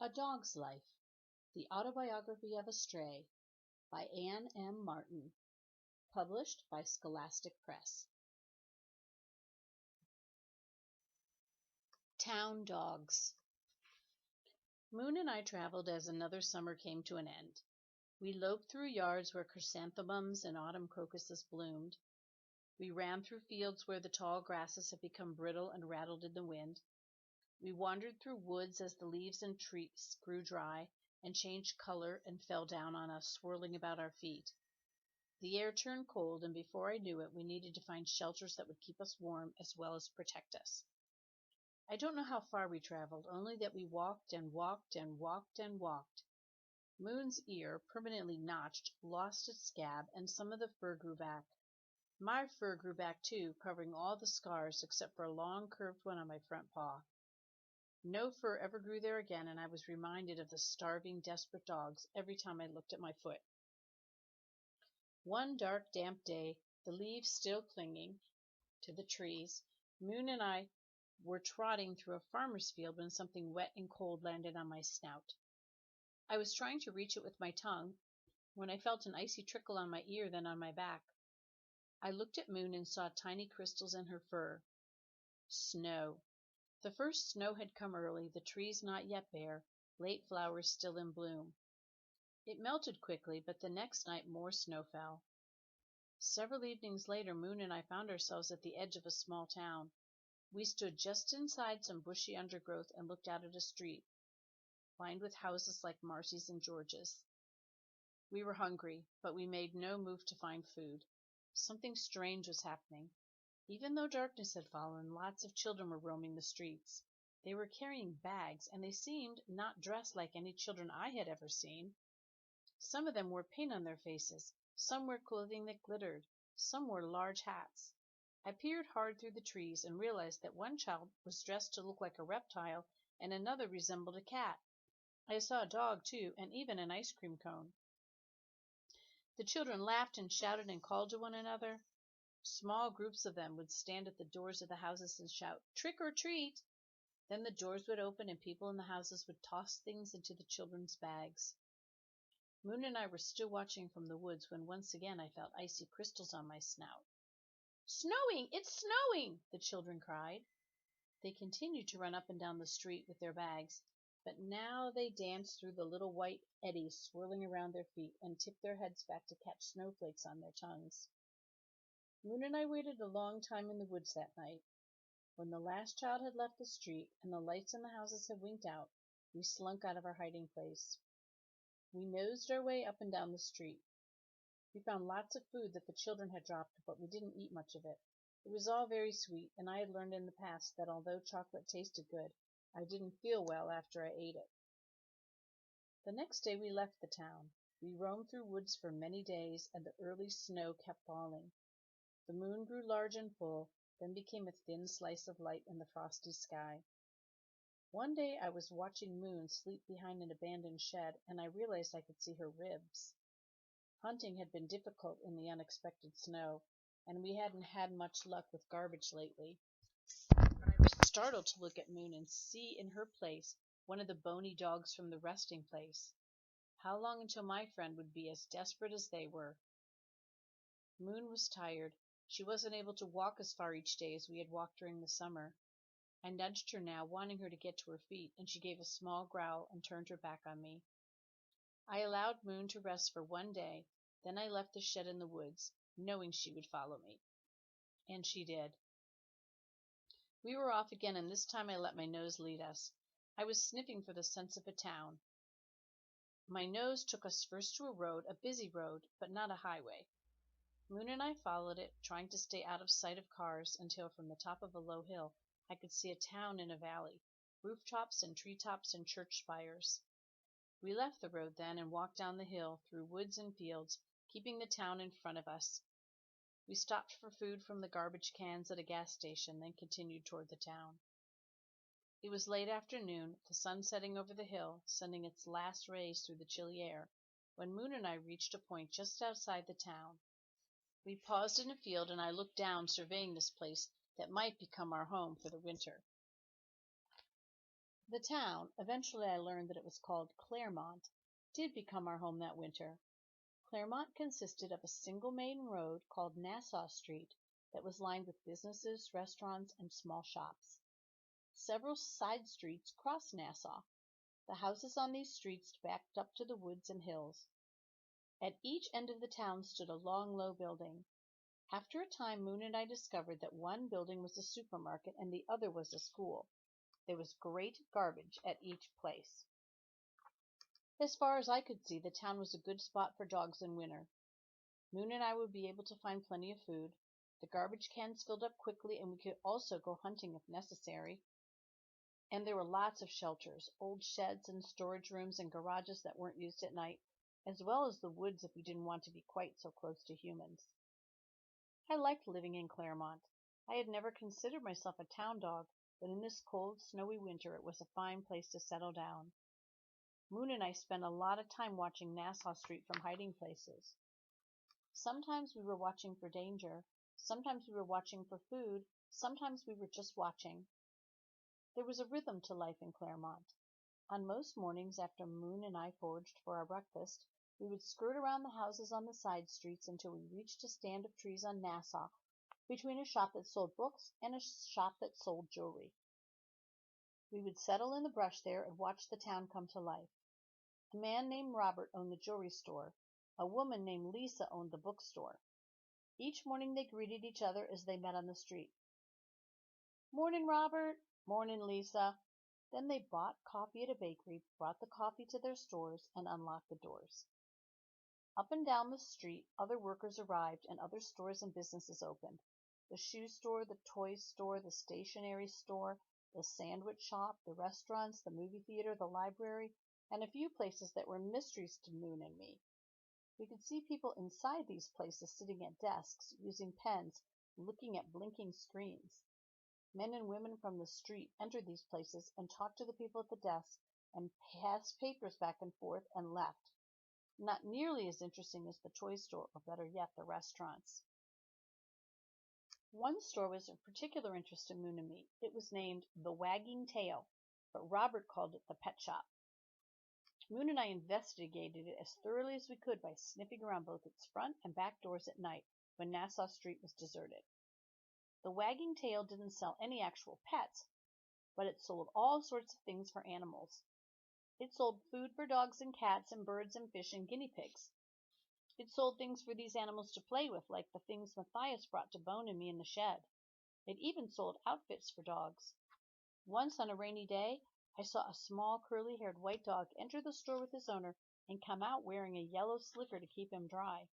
A Dog's Life, The Autobiography of a Stray, by Anne M. Martin, published by Scholastic Press. Town Dogs. Moon and I traveled as another summer came to an end. We loped through yards where chrysanthemums and autumn crocuses bloomed. We ran through fields where the tall grasses had become brittle and rattled in the wind. We wandered through woods as the leaves and trees grew dry and changed color and fell down on us, swirling about our feet. The air turned cold, and before I knew it, we needed to find shelters that would keep us warm as well as protect us. I don't know how far we traveled, only that we walked and walked and walked and walked. Moon's ear, permanently notched, lost its scab, and some of the fur grew back. My fur grew back too, covering all the scars except for a long curved one on my front paw. No fur ever grew there again, and I was reminded of the starving, desperate dogs every time I looked at my foot. One dark, damp day, the leaves still clinging to the trees, Moon and I were trotting through a farmer's field when something wet and cold landed on my snout. I was trying to reach it with my tongue when I felt an icy trickle on my ear, then on my back. I looked at Moon and saw tiny crystals in her fur. Snow. The first snow had come early, the trees not yet bare, late flowers still in bloom. It melted quickly, but the next night more snow fell. Several evenings later, Moon and I found ourselves at the edge of a small town. We stood just inside some bushy undergrowth and looked out at a street, lined with houses like Marcy's and George's. We were hungry, but we made no move to find food. Something strange was happening. Even though darkness had fallen, lots of children were roaming the streets. They were carrying bags, and they seemed not dressed like any children I had ever seen. Some of them wore paint on their faces, some wore clothing that glittered, some wore large hats. I peered hard through the trees and realized that one child was dressed to look like a reptile and another resembled a cat. I saw a dog, too, and even an ice cream cone. The children laughed and shouted and called to one another. Small groups of them would stand at the doors of the houses and shout, "Trick or treat!" Then the doors would open and people in the houses would toss things into the children's bags. Moon and I were still watching from the woods when once again I felt icy crystals on my snout. "Snowing! It's snowing!" the children cried. They continued to run up and down the street with their bags, but now they danced through the little white eddies swirling around their feet and tipped their heads back to catch snowflakes on their tongues. Moon and I waited a long time in the woods that night. When the last child had left the street and the lights in the houses had winked out, we slunk out of our hiding place. We nosed our way up and down the street. We found lots of food that the children had dropped, but we didn't eat much of it. It was all very sweet, and I had learned in the past that although chocolate tasted good, I didn't feel well after I ate it. The next day we left the town. We roamed through woods for many days, and the early snow kept falling. The moon grew large and full, then became a thin slice of light in the frosty sky. One day I was watching Moon sleep behind an abandoned shed, and I realized I could see her ribs. Hunting had been difficult in the unexpected snow, and we hadn't had much luck with garbage lately. But I was startled to look at Moon and see in her place one of the bony dogs from the resting place. How long until my friend would be as desperate as they were? Moon was tired. She wasn't able to walk as far each day as we had walked during the summer. I nudged her now, wanting her to get to her feet, and she gave a small growl and turned her back on me. I allowed Moon to rest for one day, then I left the shed in the woods, knowing she would follow me. And she did. We were off again, and this time I let my nose lead us. I was sniffing for the sense of a town. My nose took us first to a road, a busy road, but not a highway. Moon and I followed it, trying to stay out of sight of cars, until from the top of a low hill I could see a town in a valley, rooftops and treetops and church spires. We left the road then and walked down the hill, through woods and fields, keeping the town in front of us. We stopped for food from the garbage cans at a gas station, then continued toward the town. It was late afternoon, the sun setting over the hill, sending its last rays through the chilly air, when Moon and I reached a point just outside the town. We paused in a field, and I looked down, surveying this place that might become our home for the winter. The town, eventually I learned that it was called Claremont, did become our home that winter. Claremont consisted of a single main road called Nassau Street that was lined with businesses, restaurants, and small shops. Several side streets crossed Nassau. The houses on these streets backed up to the woods and hills. At each end of the town stood a long, low building. After a time, Moon and I discovered that one building was a supermarket and the other was a school. There was great garbage at each place. As far as I could see, the town was a good spot for dogs in winter. Moon and I would be able to find plenty of food. The garbage cans filled up quickly, and we could also go hunting if necessary. And there were lots of shelters, old sheds and storage rooms and garages that weren't used at night, as well as the woods if we didn't want to be quite so close to humans. I liked living in Claremont. I had never considered myself a town dog, but in this cold, snowy winter it was a fine place to settle down. Moon and I spent a lot of time watching Nassau Street from hiding places. Sometimes we were watching for danger, sometimes we were watching for food, sometimes we were just watching. There was a rhythm to life in Claremont. On most mornings after Moon and I foraged for our breakfast, we would skirt around the houses on the side streets until we reached a stand of trees on Nassau, between a shop that sold books and a shop that sold jewelry. We would settle in the brush there and watch the town come to life. A man named Robert owned the jewelry store. A woman named Lisa owned the bookstore. Each morning they greeted each other as they met on the street. "Morning, Robert." "Morning, Lisa." Then they bought coffee at a bakery, brought the coffee to their stores, and unlocked the doors. Up and down the street other workers arrived and other stores and businesses opened. The shoe store, the toy store, the stationery store, the sandwich shop, the restaurants, the movie theater, the library, and a few places that were mysteries to Moon and me. We could see people inside these places sitting at desks, using pens, looking at blinking screens. Men and women from the street entered these places and talked to the people at the desks and passed papers back and forth and left. Not nearly as interesting as the toy store, or better yet, the restaurants. One store was of particular interest to Moon and me. It was named the Wagging Tail, but Robert called it the Pet Shop. Moon and I investigated it as thoroughly as we could by sniffing around both its front and back doors at night when Nassau Street was deserted. The Wagging Tail didn't sell any actual pets, but it sold all sorts of things for animals. It sold food for dogs and cats and birds and fish and guinea pigs. It sold things for these animals to play with, like the things Matthias brought to Bone and me in the shed. It even sold outfits for dogs. Once on a rainy day, I saw a small curly-haired white dog enter the store with his owner and come out wearing a yellow slicker to keep him dry.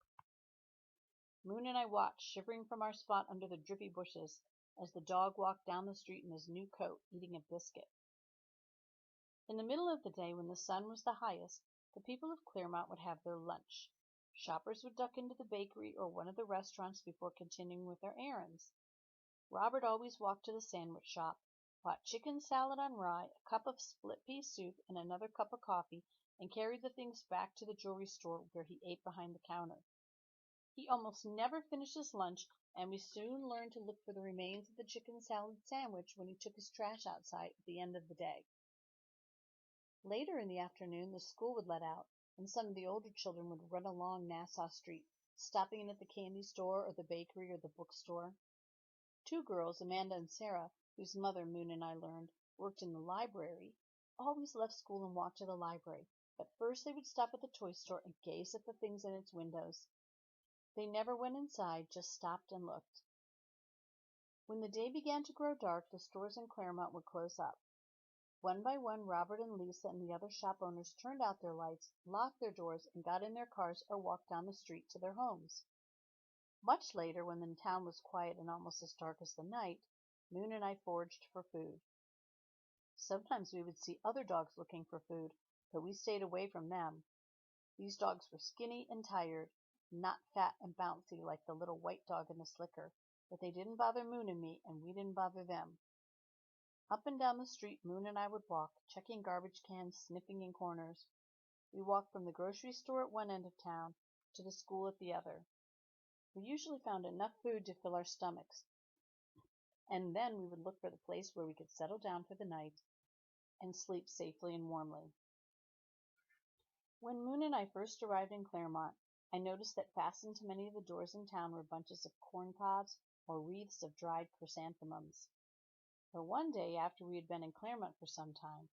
Moon and I watched, shivering from our spot under the drippy bushes, as the dog walked down the street in his new coat, eating a biscuit. In the middle of the day, when the sun was the highest, the people of Claremont would have their lunch. Shoppers would duck into the bakery or one of the restaurants before continuing with their errands. Robert always walked to the sandwich shop, bought chicken salad on rye, a cup of split pea soup, and another cup of coffee, and carried the things back to the jewelry store where he ate behind the counter. He almost never finished his lunch, and we soon learned to look for the remains of the chicken salad sandwich when he took his trash outside at the end of the day. Later in the afternoon, the school would let out, and some of the older children would run along Nassau Street, stopping in at the candy store or the bakery or the bookstore. Two girls, Amanda and Sarah, whose mother, Moon and I learned, worked in the library, always left school and walked to the library, but first they would stop at the toy store and gaze at the things in its windows. They never went inside, just stopped and looked. When the day began to grow dark, the stores in Claremont would close up. One by one, Robert and Lisa and the other shop owners turned out their lights, locked their doors, and got in their cars or walked down the street to their homes. Much later, when the town was quiet and almost as dark as the night, Moon and I foraged for food. Sometimes we would see other dogs looking for food, but we stayed away from them. These dogs were skinny and tired, not fat and bouncy like the little white dog in the slicker, but they didn't bother Moon and me, and we didn't bother them. Up and down the street Moon and I would walk, checking garbage cans, sniffing in corners. We walked from the grocery store at one end of town to the school at the other. We usually found enough food to fill our stomachs, and then we would look for the place where we could settle down for the night. and sleep safely and warmly. When Moon and I first arrived in Claremont, I noticed that fastened to many of the doors in town were bunches of corncobs or wreaths of dried chrysanthemums. But one day, after we had been in Claremont for some time,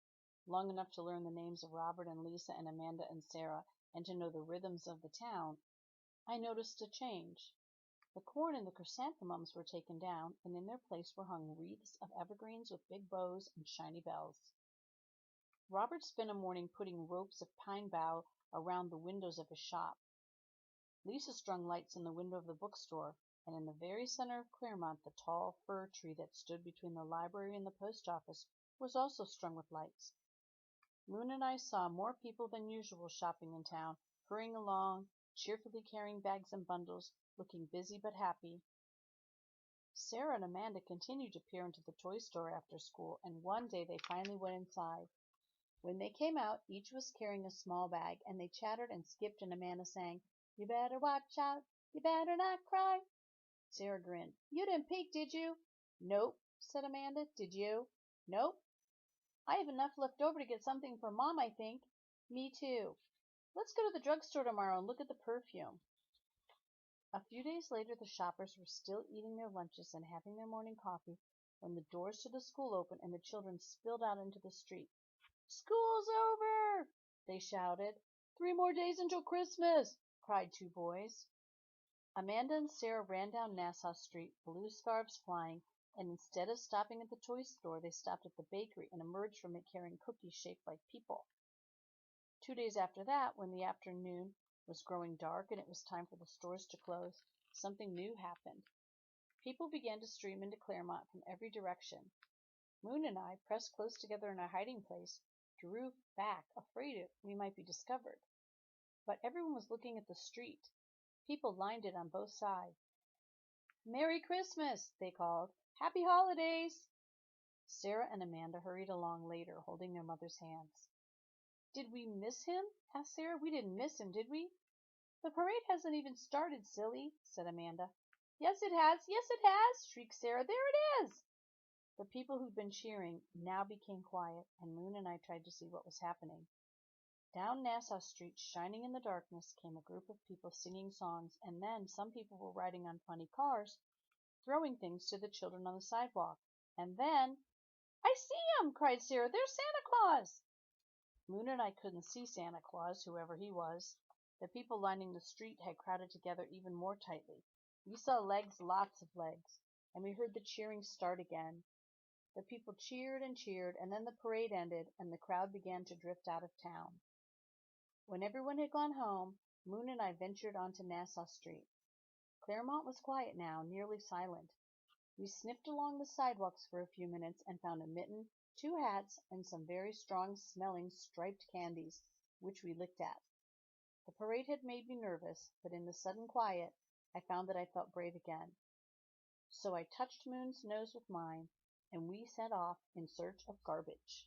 long enough to learn the names of Robert and Lisa and Amanda and Sarah, and to know the rhythms of the town, I noticed a change. The corn and the chrysanthemums were taken down, and in their place were hung wreaths of evergreens with big bows and shiny bells. Robert spent a morning putting ropes of pine bough around the windows of his shop. Lisa strung lights in the window of the bookstore, and in the very center of Claremont the tall fir tree that stood between the library and the post office was also strung with lights. Moon and I saw more people than usual shopping in town, hurrying along, cheerfully carrying bags and bundles, looking busy but happy. Sarah and Amanda continued to peer into the toy store after school, and one day they finally went inside. When they came out, each was carrying a small bag, and they chattered and skipped, and Amanda sang, "You better watch out, you better not cry." Sarah grinned. "You didn't peek, did you?" "Nope," said Amanda. "Did you?" "Nope." "I have enough left over to get something for Mom, I think." "Me too." "Let's go to the drugstore tomorrow and look at the perfume." A few days later the shoppers were still eating their lunches and having their morning coffee when the doors to the school opened and the children spilled out into the street. "School's over!" they shouted. "3 more days until Christmas!" cried 2 boys. Amanda and Sarah ran down Nassau Street, blue scarves flying, and instead of stopping at the toy store, they stopped at the bakery and emerged from it carrying cookies shaped like people. 2 days after that, when the afternoon was growing dark and it was time for the stores to close, something new happened. People began to stream into Claremont from every direction. Moon and I, pressed close together in our hiding place, drew back, afraid we might be discovered. But everyone was looking at the street. People lined it on both sides. "Merry Christmas!" they called. "Happy Holidays!" Sarah and Amanda hurried along later, holding their mother's hands. "Did we miss him?" asked Sarah. "We didn't miss him, did we?" "The parade hasn't even started, silly," said Amanda. "Yes, it has! Yes, it has!" shrieked Sarah. "There it is!" The people who'd been cheering now became quiet, and Moon and I tried to see what was happening. Down Nassau Street, shining in the darkness, came a group of people singing songs, and then some people were riding on funny cars, throwing things to the children on the sidewalk. And then, "I see him!" cried Sarah. "There's Santa Claus!" Moon and I couldn't see Santa Claus, whoever he was. The people lining the street had crowded together even more tightly. We saw legs, lots of legs, and we heard the cheering start again. The people cheered, and then the parade ended, and the crowd began to drift out of town. When everyone had gone home, Moon and I ventured onto Nassau Street. Claremont was quiet now, nearly silent. We sniffed along the sidewalks for a few minutes and found a mitten, 2 hats, and some very strong-smelling striped candies, which we licked at. The parade had made me nervous, but in the sudden quiet I found that I felt brave again. So I touched Moon's nose with mine, and we set off in search of garbage.